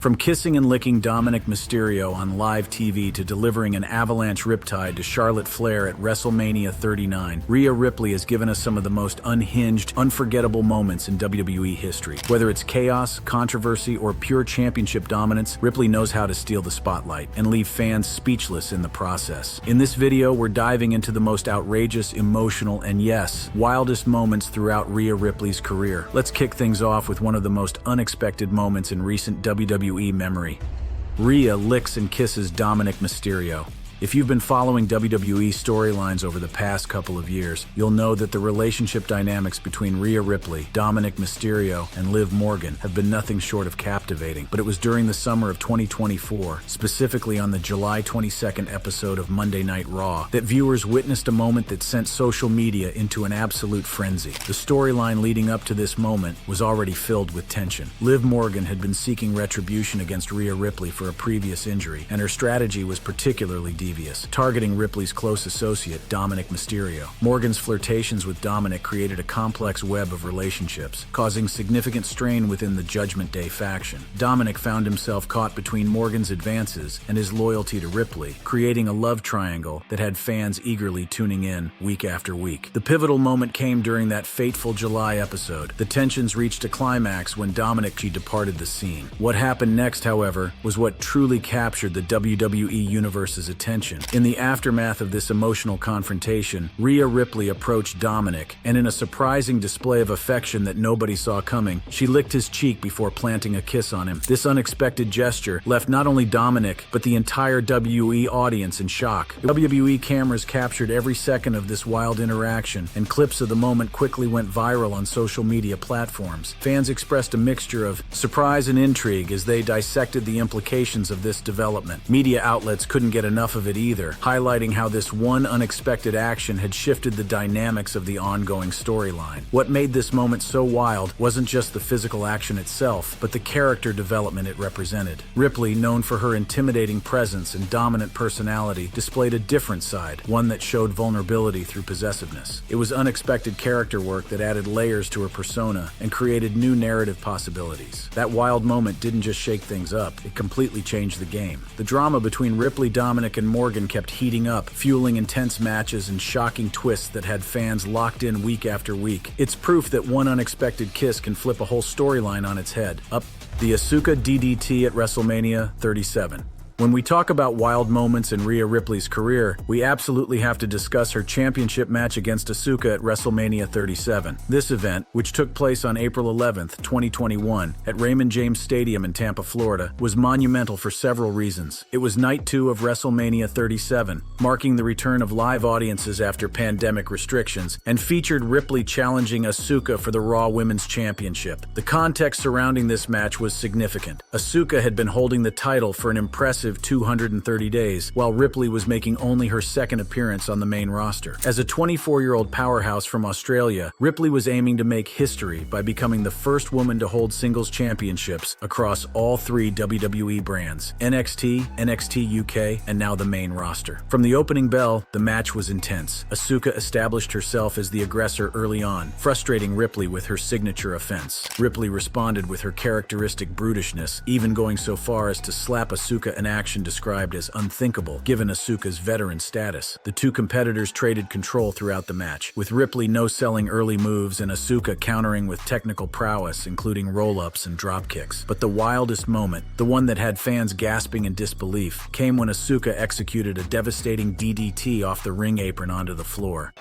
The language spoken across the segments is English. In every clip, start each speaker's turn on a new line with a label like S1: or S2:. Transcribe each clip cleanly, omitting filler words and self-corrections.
S1: From kissing and licking Dominic Mysterio on live TV to delivering an avalanche riptide to Charlotte Flair at WrestleMania 39, Rhea Ripley has given us some of the most unhinged, unforgettable moments in WWE history. Whether it's chaos, controversy, or pure championship dominance, Ripley knows how to steal the spotlight and leave fans speechless in the process. In this video, we're diving into the most outrageous, emotional, and yes, wildest moments throughout Rhea Ripley's career. Let's kick things off with one of the most unexpected moments in recent WWE memory. Rhea licks and kisses Dominic Mysterio. If you've been following WWE storylines over the past couple of years, you'll know that the relationship dynamics between Rhea Ripley, Dominic Mysterio, and Liv Morgan have been nothing short of captivating. But it was during the summer of 2024, specifically on the July 22nd episode of Monday Night Raw, that viewers witnessed a moment that sent social media into an absolute frenzy. The storyline leading up to this moment was already filled with tension. Liv Morgan had been seeking retribution against Rhea Ripley for a previous injury, and her strategy was particularly devious, targeting Ripley's close associate, Dominic Mysterio. Morgan's flirtations with Dominic created a complex web of relationships, causing significant strain within the Judgment Day faction. Dominic found himself caught between Morgan's advances and his loyalty to Ripley, creating a love triangle that had fans eagerly tuning in week after week. The pivotal moment came during that fateful July episode. The tensions reached a climax when Dominic departed the scene. What happened next, however, was what truly captured the WWE Universe's attention. In the aftermath of this emotional confrontation, Rhea Ripley approached Dominic, and in a surprising display of affection that nobody saw coming, she licked his cheek before planting a kiss on him. This unexpected gesture left not only Dominic, but the entire WWE audience in shock. WWE cameras captured every second of this wild interaction, and clips of the moment quickly went viral on social media platforms. Fans expressed a mixture of surprise and intrigue as they dissected the implications of this development. Media outlets couldn't get enough of it either, highlighting how this one unexpected action had shifted the dynamics of the ongoing storyline. What made this moment so wild wasn't just the physical action itself, but the character development it represented. Ripley, known for her intimidating presence and dominant personality, displayed a different side, one that showed vulnerability through possessiveness. It was unexpected character work that added layers to her persona and created new narrative possibilities. That wild moment didn't just shake things up, it completely changed the game. The drama between Ripley, Dominic, and Morgan kept heating up, fueling intense matches and shocking twists that had fans locked in week after week. It's proof that one unexpected kiss can flip a whole storyline on its head. Up the Asuka DDT at WrestleMania 37. When we talk about wild moments in Rhea Ripley's career, we absolutely have to discuss her championship match against Asuka at WrestleMania 37. This event, which took place on April 11th, 2021, at Raymond James Stadium in Tampa, Florida, was monumental for several reasons. It was night 2 of WrestleMania 37, marking the return of live audiences after pandemic restrictions, and featured Ripley challenging Asuka for the Raw Women's Championship. The context surrounding this match was significant. Asuka had been holding the title for an impressive 230 days, while Ripley was making only her second appearance on the main roster. As a 24-year-old powerhouse from Australia, Ripley was aiming to make history by becoming the first woman to hold singles championships across all 3 WWE brands: NXT, NXT UK, and now the main roster. From the opening bell, the match was intense. Asuka established herself as the aggressor early on, frustrating Ripley with her signature offense. Ripley responded with her characteristic brutishness, even going so far as to slap Asuka an action described as unthinkable, given Asuka's veteran status. The two competitors traded control throughout the match, with Ripley no-selling early moves and Asuka countering with technical prowess, including roll-ups and drop kicks. But the wildest moment, the one that had fans gasping in disbelief, came when Asuka executed a devastating DDT off the ring apron onto the floor.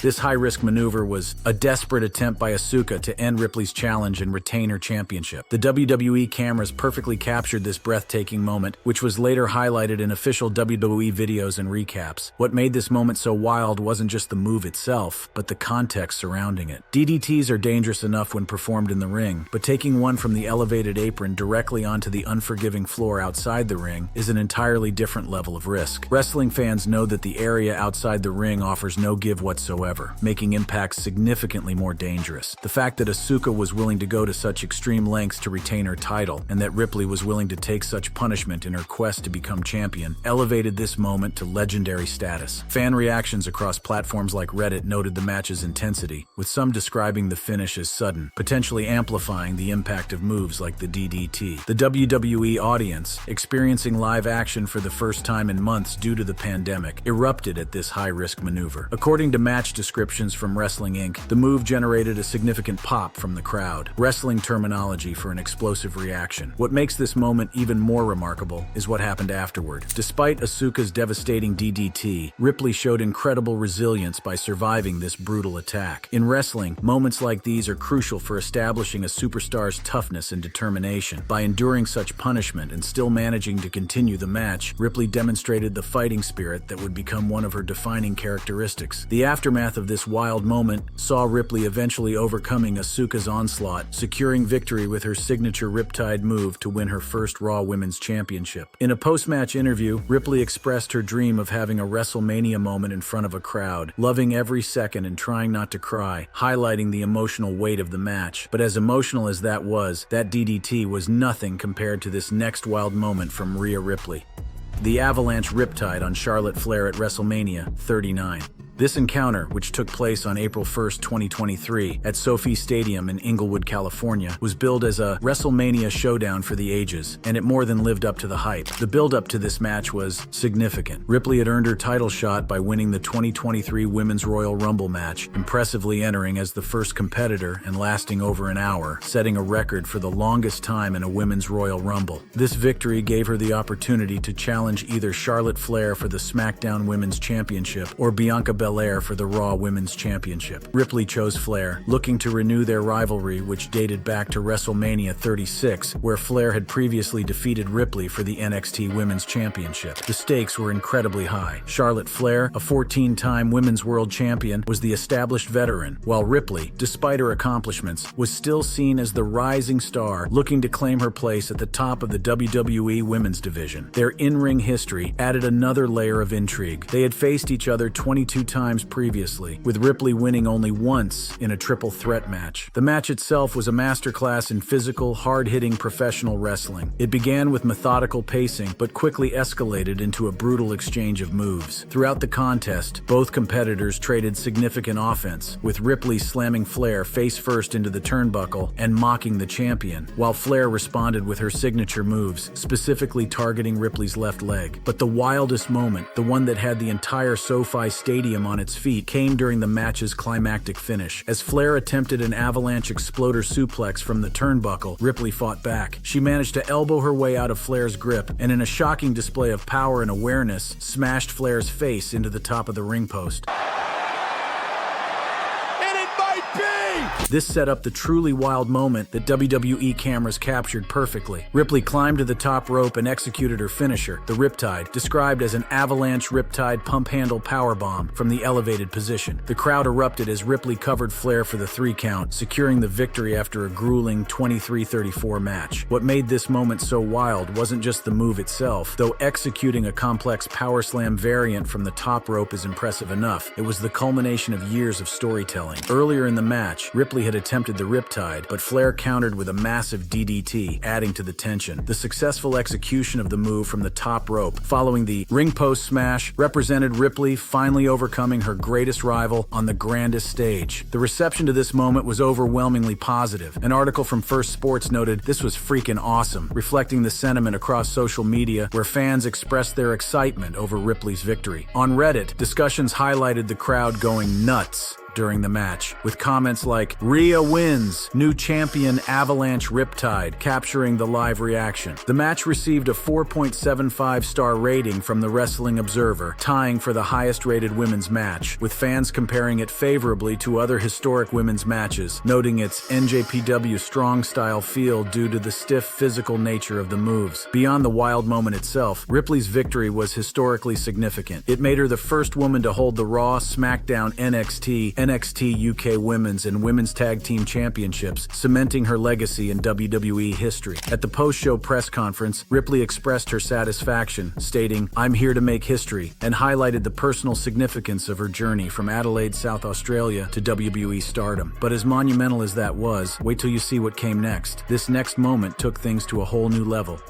S1: This high-risk maneuver was a desperate attempt by Asuka to end Ripley's challenge and retain her championship. The WWE cameras perfectly captured this breathtaking moment, which was later highlighted in official WWE videos and recaps. What made this moment so wild wasn't just the move itself, but the context surrounding it. DDTs are dangerous enough when performed in the ring, but taking one from the elevated apron directly onto the unforgiving floor outside the ring is an entirely different level of risk. Wrestling fans know that the area outside the ring offers no give whatsoever. whatsoever, making Impact significantly more dangerous. The fact that Asuka was willing to go to such extreme lengths to retain her title, and that Ripley was willing to take such punishment in her quest to become champion, elevated this moment to legendary status. Fan reactions across platforms like Reddit noted the match's intensity, with some describing the finish as sudden, potentially amplifying the impact of moves like the DDT. The WWE audience, experiencing live action for the first time in months due to the pandemic, erupted at this high-risk maneuver. According to match descriptions from Wrestling Inc., the move generated a significant pop from the crowd, wrestling terminology for an explosive reaction. What makes this moment even more remarkable is what happened afterward. Despite Asuka's devastating DDT, Ripley showed incredible resilience by surviving this brutal attack. In wrestling, moments like these are crucial for establishing a superstar's toughness and determination. By enduring such punishment and still managing to continue the match, Ripley demonstrated the fighting spirit that would become one of her defining characteristics. The aftermath of this wild moment saw Ripley eventually overcoming Asuka's onslaught, securing victory with her signature Riptide move to win her first Raw Women's Championship. In a post-match interview, Ripley expressed her dream of having a WrestleMania moment in front of a crowd, loving every second and trying not to cry, highlighting the emotional weight of the match. But as emotional as that was, that DDT was nothing compared to this next wild moment from Rhea Ripley. The Avalanche Riptide on Charlotte Flair at WrestleMania 39. This encounter, which took place on April 1, 2023, at SoFi Stadium in Inglewood, California, was billed as a WrestleMania showdown for the ages, and it more than lived up to the hype. The build-up to this match was significant. Ripley had earned her title shot by winning the 2023 Women's Royal Rumble match, impressively entering as the first competitor and lasting over an hour, setting a record for the longest time in a Women's Royal Rumble. This victory gave her the opportunity to challenge either Charlotte Flair for the SmackDown Women's Championship or Bianca Belair for the Raw Women's Championship. Ripley chose Flair, looking to renew their rivalry, which dated back to WrestleMania 36, where Flair had previously defeated Ripley for the NXT Women's Championship. The stakes were incredibly high. Charlotte Flair, a 14-time Women's World Champion, was the established veteran, while Ripley, despite her accomplishments, was still seen as the rising star, looking to claim her place at the top of the WWE Women's division. Their in-ring history added another layer of intrigue. They had faced each other 22 times previously, with Ripley winning only once in a triple threat match. The match itself was a masterclass in physical, hard-hitting professional wrestling. It began with methodical pacing, but quickly escalated into a brutal exchange of moves. Throughout the contest, both competitors traded significant offense, with Ripley slamming Flair face-first into the turnbuckle and mocking the champion, while Flair responded with her signature moves, specifically targeting Ripley's left leg. But the wildest moment, the one that had the entire SoFi Stadium on its feet, came during the match's climactic finish. As Flair attempted an avalanche exploder suplex from the turnbuckle, Ripley fought back. She managed to elbow her way out of Flair's grip, and in a shocking display of power and awareness, smashed Flair's face into the top of the ring post. This set up the truly wild moment that WWE cameras captured perfectly. Ripley climbed to the top rope and executed her finisher, the Riptide, described as an avalanche Riptide pump-handle powerbomb from the elevated position. The crowd erupted as Ripley covered Flair for the 3 count, securing the victory after a grueling 23-34 match. What made this moment so wild wasn't just the move itself, though executing a complex power slam variant from the top rope is impressive enough. It was the culmination of years of storytelling. Earlier in the match, Ripley had attempted the Riptide, but Flair countered with a massive DDT, adding to the tension. The successful execution of the move from the top rope, following the ring post smash, represented Ripley finally overcoming her greatest rival on the grandest stage. The reception to this moment was overwhelmingly positive. An article from First Sports noted, "This was freaking awesome," reflecting the sentiment across social media where fans expressed their excitement over Ripley's victory. On Reddit, discussions highlighted the crowd going nuts during the match, with comments like, "Rhea wins, new champion Avalanche Riptide," capturing the live reaction. The match received a 4.75-star rating from the Wrestling Observer, tying for the highest-rated women's match, with fans comparing it favorably to other historic women's matches, noting its NJPW strong-style feel due to the stiff physical nature of the moves. Beyond the wild moment itself, Ripley's victory was historically significant. It made her the first woman to hold the Raw, SmackDown, NXT, NXT UK Women's and Women's Tag Team Championships, cementing her legacy in WWE history. At the post-show press conference, Ripley expressed her satisfaction, stating, "I'm here to make history," and highlighted the personal significance of her journey from Adelaide, South Australia to WWE stardom. But as monumental as that was, wait till you see what came next. This next moment took things to a whole new level.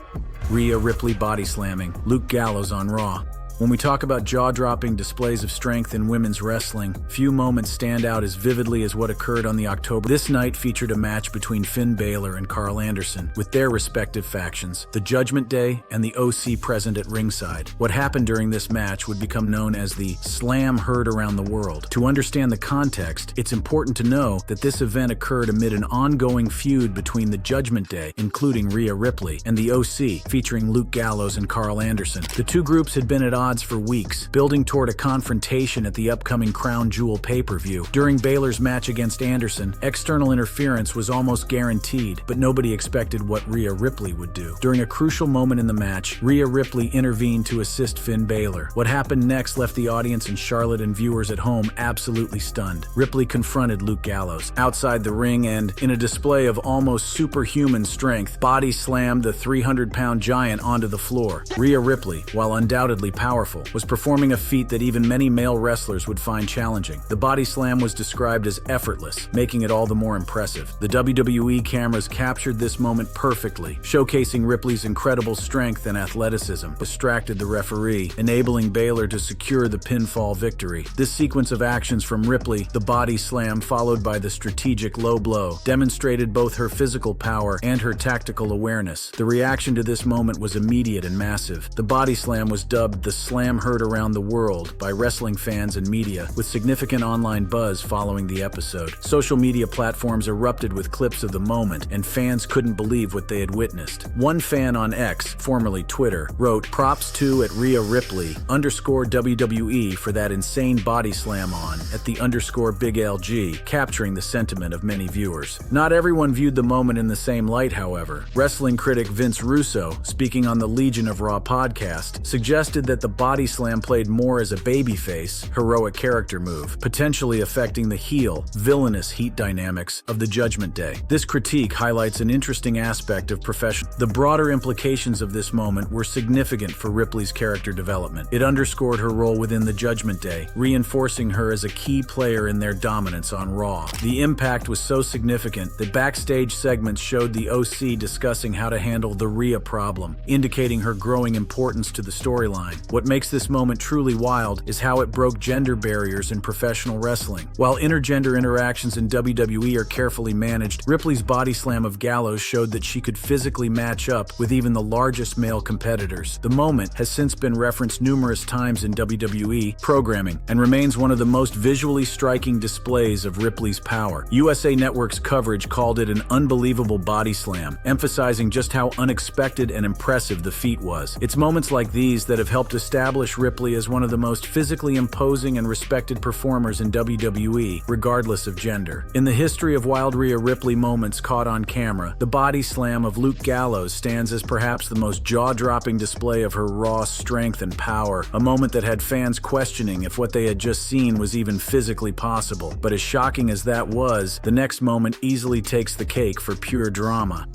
S1: Rhea Ripley body slamming Luke Gallows on Raw. When we talk about jaw-dropping displays of strength in women's wrestling, few moments stand out as vividly as what occurred on the October. This night featured a match between Finn Balor and Carl Anderson, with their respective factions, the Judgment Day and the OC present at ringside. What happened during this match would become known as the Slam heard around the world. To understand the context, it's important to know that this event occurred amid an ongoing feud between the Judgment Day, including Rhea Ripley, and the OC, featuring Luke Gallows and Carl Anderson. The two groups had been at odds for weeks, building toward a confrontation at the upcoming Crown Jewel pay-per-view. During Balor's match against Anderson, external interference was almost guaranteed, but nobody expected what Rhea Ripley would do. During a crucial moment in the match, Rhea Ripley intervened to assist Finn Balor. What happened next left the audience in Charlotte and viewers at home absolutely stunned. Ripley confronted Luke Gallows outside the ring and, in a display of almost superhuman strength, body slammed the 300-pound giant onto the floor. Rhea Ripley, while undoubtedly powerful, was performing a feat that even many male wrestlers would find challenging. The body slam was described as effortless, making it all the more impressive. The WWE cameras captured this moment perfectly, showcasing Ripley's incredible strength and athleticism, distracted the referee, enabling Balor to secure the pinfall victory. This sequence of actions from Ripley, the body slam followed by the strategic low blow, demonstrated both her physical power and her tactical awareness. The reaction to this moment was immediate and massive. The body slam was dubbed the Slam heard around the world by wrestling fans and media, with significant online buzz following the episode. Social media platforms erupted with clips of the moment, and fans couldn't believe what they had witnessed. One fan on X, formerly Twitter, wrote, "Props to at Rhea Ripley _ WWE for that insane body slam on at the _ Big LG," capturing the sentiment of many viewers. Not everyone viewed the moment in the same light, however. Wrestling critic Vince Russo, speaking on the Legion of Raw podcast, suggested that the body slam played more as a babyface, heroic character move, potentially affecting the heel, villainous heat dynamics of the Judgment Day. This critique highlights an interesting aspect of professional. The broader implications of this moment were significant for Ripley's character development. It underscored her role within the Judgment Day, reinforcing her as a key player in their dominance on Raw. The impact was so significant that backstage segments showed the OC discussing how to handle the Rhea problem, indicating her growing importance to the storyline. What makes this moment truly wild is how it broke gender barriers in professional wrestling. While intergender interactions in WWE are carefully managed, Ripley's body slam of Gallows showed that she could physically match up with even the largest male competitors. The moment has since been referenced numerous times in WWE programming and remains one of the most visually striking displays of Ripley's power. USA Network's coverage called it an unbelievable body slam, emphasizing just how unexpected and impressive the feat was. It's moments like these that have helped establish Ripley as one of the most physically imposing and respected performers in WWE, regardless of gender. In the history of wild Rhea Ripley moments caught on camera, the body slam of Luke Gallows stands as perhaps the most jaw-dropping display of her raw strength and power, a moment that had fans questioning if what they had just seen was even physically possible. But as shocking as that was, the next moment easily takes the cake for pure drama.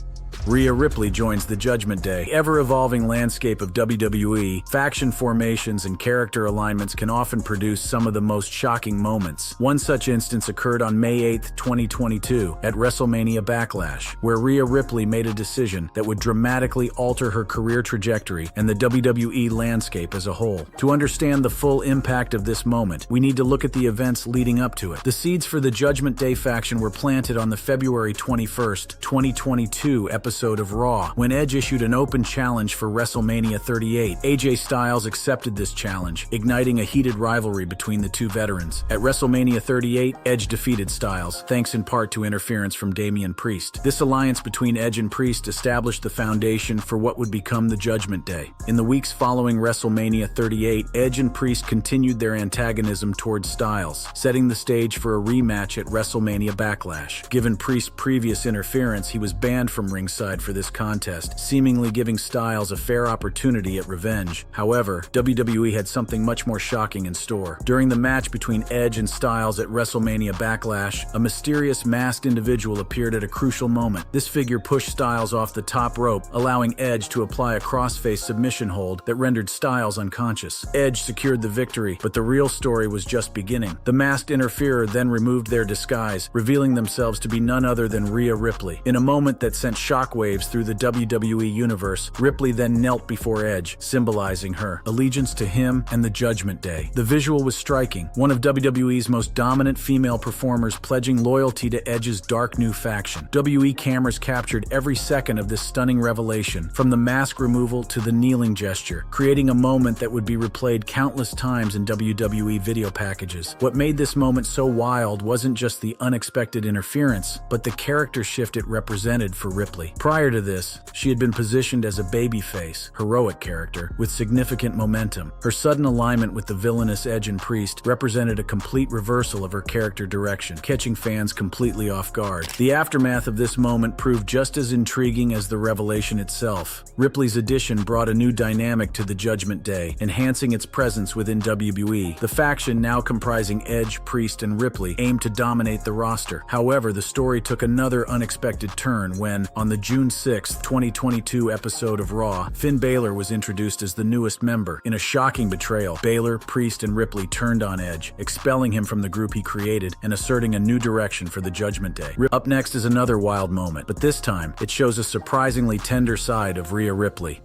S1: Rhea Ripley joins the Judgment Day. The ever-evolving landscape of WWE, faction formations, and character alignments can often produce some of the most shocking moments. One such instance occurred on May 8, 2022, at WrestleMania Backlash, where Rhea Ripley made a decision that would dramatically alter her career trajectory and the WWE landscape as a whole. To understand the full impact of this moment, we need to look at the events leading up to it. The seeds for the Judgment Day faction were planted on the February 21, 2022 episode of Raw, when Edge issued an open challenge for WrestleMania 38. AJ Styles accepted this challenge, igniting a heated rivalry between the two veterans. At WrestleMania 38, Edge defeated Styles, thanks in part to interference from Damian Priest. This alliance between Edge and Priest established the foundation for what would become the Judgment Day. In the weeks following WrestleMania 38, Edge and Priest continued their antagonism towards Styles, setting the stage for a rematch at WrestleMania Backlash. Given Priest's previous interference, he was banned from ringside ringside for this contest, seemingly giving Styles a fair opportunity at revenge. However, WWE had something much more shocking in store. During the match between Edge and Styles at WrestleMania Backlash, a mysterious masked individual appeared at a crucial moment. This figure pushed Styles off the top rope, allowing Edge to apply a crossface submission hold that rendered Styles unconscious. Edge secured the victory, but the real story was just beginning. The masked interferer then removed their disguise, revealing themselves to be none other than Rhea Ripley. In a moment that sent shockwaves through the WWE universe, Ripley then knelt before Edge, symbolizing her allegiance to him and the Judgment Day. The visual was striking, one of WWE's most dominant female performers pledging loyalty to Edge's dark new faction. WWE cameras captured every second of this stunning revelation, from the mask removal to the kneeling gesture, creating a moment that would be replayed countless times in WWE video packages. What made this moment so wild wasn't just the unexpected interference, but the character shift it represented for Ripley. Prior to this, she had been positioned as a babyface, heroic character, with significant momentum. Her sudden alignment with the villainous Edge and Priest represented a complete reversal of her character direction, catching fans completely off guard. The aftermath of this moment proved just as intriguing as the revelation itself. Ripley's addition brought a new dynamic to the Judgment Day, enhancing its presence within WWE. The faction, now comprising Edge, Priest, and Ripley, aimed to dominate the roster. However, the story took another unexpected turn when, on the June 6, 2022 episode of Raw, Finn Balor was introduced as the newest member. In a shocking betrayal, Balor, Priest, and Ripley turned on Edge, expelling him from the group he created and asserting a new direction for the Judgment Day. Up next is another wild moment, but this time, it shows a surprisingly tender side of Rhea Ripley.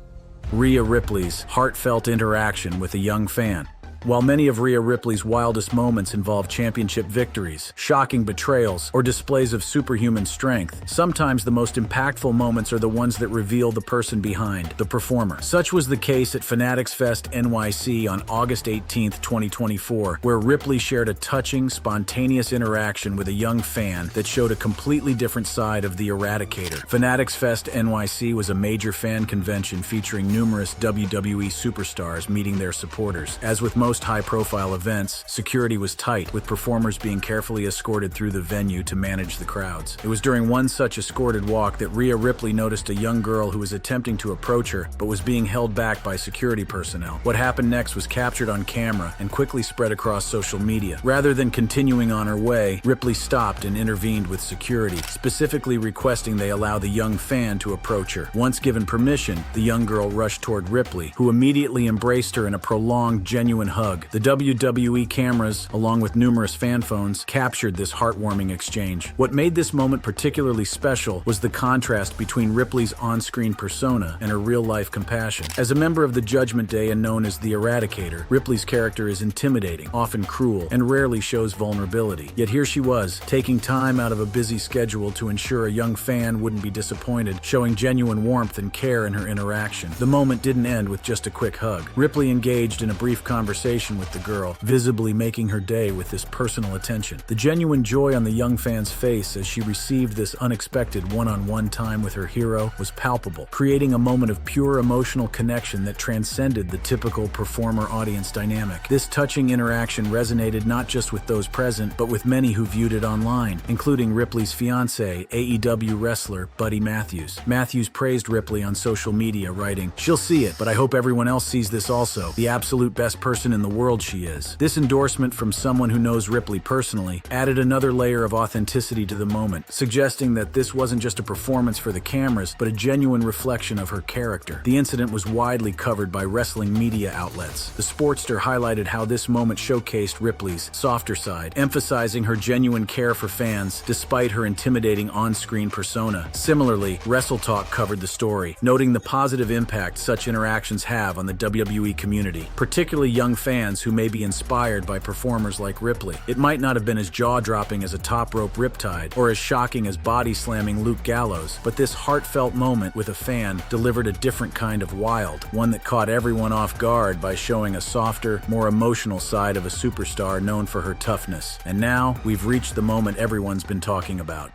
S1: Rhea Ripley's heartfelt interaction with a young fan. While many of Rhea Ripley's wildest moments involve championship victories, shocking betrayals, or displays of superhuman strength, sometimes the most impactful moments are the ones that reveal the person behind, the performer. Such was the case at Fanatics Fest NYC on August 18, 2024, where Ripley shared a touching, spontaneous interaction with a young fan that showed a completely different side of the Eradicator. Fanatics Fest NYC was a major fan convention featuring numerous WWE superstars meeting their supporters. As with most high-profile events, security was tight, with performers being carefully escorted through the venue to manage the crowds. It was during one such escorted walk that Rhea Ripley noticed a young girl who was attempting to approach her, but was being held back by security personnel. What happened next was captured on camera and quickly spread across social media. Rather than continuing on her way, Ripley stopped and intervened with security, specifically requesting they allow the young fan to approach her. Once given permission, the young girl rushed toward Ripley, who immediately embraced her in a prolonged, genuine hug. The WWE cameras, along with numerous fan phones, captured this heartwarming exchange. What made this moment particularly special was the contrast between Ripley's on-screen persona and her real-life compassion. As a member of the Judgment Day and known as the Eradicator, Ripley's character is intimidating, often cruel, and rarely shows vulnerability. Yet here she was, taking time out of a busy schedule to ensure a young fan wouldn't be disappointed, showing genuine warmth and care in her interaction. The moment didn't end with just a quick hug. Ripley engaged in a brief conversation with the girl, visibly making her day with this personal attention. The genuine joy on the young fan's face as she received this unexpected one-on-one time with her hero was palpable, creating a moment of pure emotional connection that transcended the typical performer-audience dynamic. This touching interaction resonated not just with those present, but with many who viewed it online, including Ripley's fiancé, AEW wrestler Buddy Matthews. Matthews praised Ripley on social media, writing, "She'll see it, but I hope everyone else sees this also. The absolute best person in the world she is." This endorsement from someone who knows Ripley personally added another layer of authenticity to the moment, suggesting that this wasn't just a performance for the cameras, but a genuine reflection of her character. The incident was widely covered by wrestling media outlets. The Sportster highlighted how this moment showcased Ripley's softer side, emphasizing her genuine care for fans despite her intimidating on-screen persona. Similarly, WrestleTalk covered the story, noting the positive impact such interactions have on the WWE community, particularly young fans who may be inspired by performers like Ripley. It might not have been as jaw-dropping as a top-rope riptide or as shocking as body-slamming Luke Gallows, but this heartfelt moment with a fan delivered a different kind of wild, one that caught everyone off guard by showing a softer, more emotional side of a superstar known for her toughness. And now, we've reached the moment everyone's been talking about.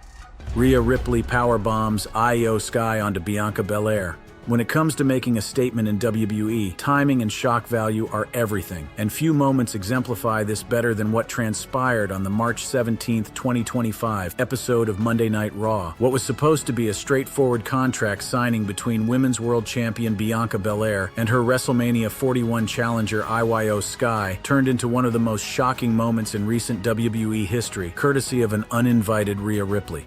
S1: Rhea Ripley powerbombs Io Sky onto Bianca Belair. When it comes to making a statement in WWE, timing and shock value are everything, and few moments exemplify this better than what transpired on the March 17, 2025 episode of Monday Night Raw. What was supposed to be a straightforward contract signing between Women's World Champion Bianca Belair and her WrestleMania 41 challenger IYO Sky turned into one of the most shocking moments in recent WWE history, courtesy of an uninvited Rhea Ripley.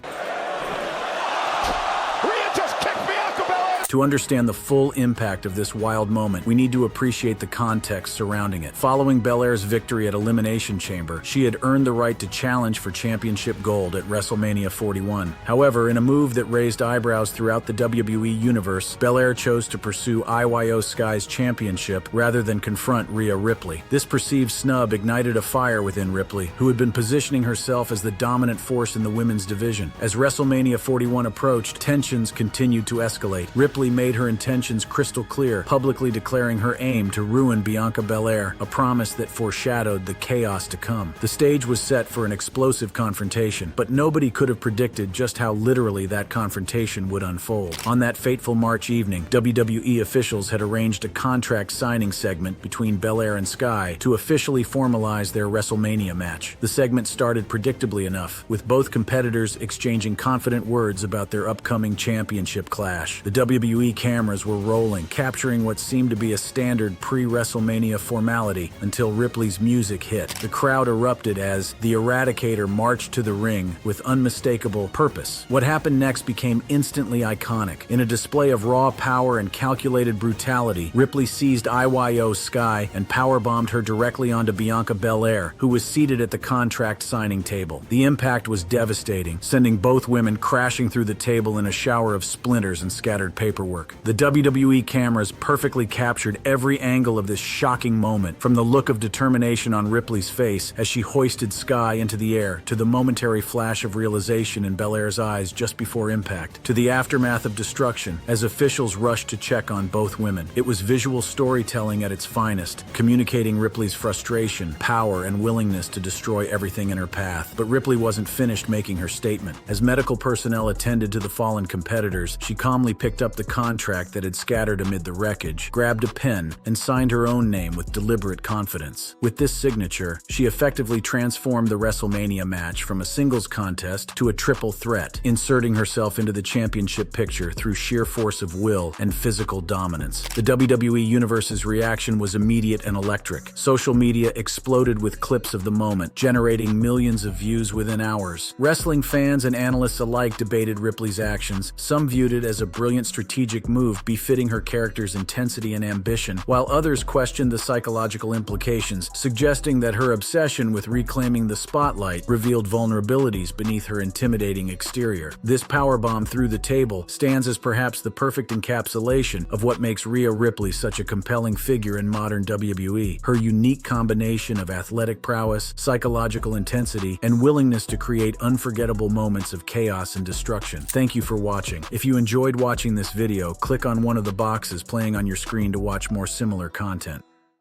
S1: To understand the full impact of this wild moment, we need to appreciate the context surrounding it. Following Belair's victory at Elimination Chamber, she had earned the right to challenge for championship gold at WrestleMania 41. However, in a move that raised eyebrows throughout the WWE universe, Belair chose to pursue IYO Sky's championship rather than confront Rhea Ripley. This perceived snub ignited a fire within Ripley, who had been positioning herself as the dominant force in the women's division. As WrestleMania 41 approached, tensions continued to escalate. Ripley made her intentions crystal clear, publicly declaring her aim to ruin Bianca Belair, a promise that foreshadowed the chaos to come. The stage was set for an explosive confrontation, but nobody could have predicted just how literally that confrontation would unfold. On that fateful March evening, WWE officials had arranged a contract signing segment between Belair and Sky to officially formalize their WrestleMania match. The segment started predictably enough, with both competitors exchanging confident words about their upcoming championship clash. The WWE cameras were rolling, capturing what seemed to be a standard pre-WrestleMania formality until Ripley's music hit. The crowd erupted as the Eradicator marched to the ring with unmistakable purpose. What happened next became instantly iconic. In a display of raw power and calculated brutality, Ripley seized IYO Sky and powerbombed her directly onto Bianca Belair, who was seated at the contract signing table. The impact was devastating, sending both women crashing through the table in a shower of splinters and scattered paperwork. The WWE cameras perfectly captured every angle of this shocking moment, from the look of determination on Ripley's face as she hoisted Sky into the air, to the momentary flash of realization in Belair's eyes just before impact, to the aftermath of destruction as officials rushed to check on both women. It was visual storytelling at its finest, communicating Ripley's frustration, power, and willingness to destroy everything in her path. But Ripley wasn't finished making her statement. As medical personnel attended to the fallen competitors, she calmly picked up the contract that had scattered amid the wreckage, grabbed a pen, and signed her own name with deliberate confidence. With this signature, she effectively transformed the WrestleMania match from a singles contest to a triple threat, inserting herself into the championship picture through sheer force of will and physical dominance. The WWE Universe's reaction was immediate and electric. Social media exploded with clips of the moment, generating millions of views within hours. Wrestling fans and analysts alike debated Ripley's actions. Some viewed it as a brilliant strategic move befitting her character's intensity and ambition, while others questioned the psychological implications, suggesting that her obsession with reclaiming the spotlight revealed vulnerabilities beneath her intimidating exterior. This powerbomb through the table stands as perhaps the perfect encapsulation of what makes Rhea Ripley such a compelling figure in modern WWE. Her unique combination of athletic prowess, psychological intensity, and willingness to create unforgettable moments of chaos and destruction. Thank you for watching. If you enjoyed watching this video, click on one of the boxes playing on your screen to watch more similar content.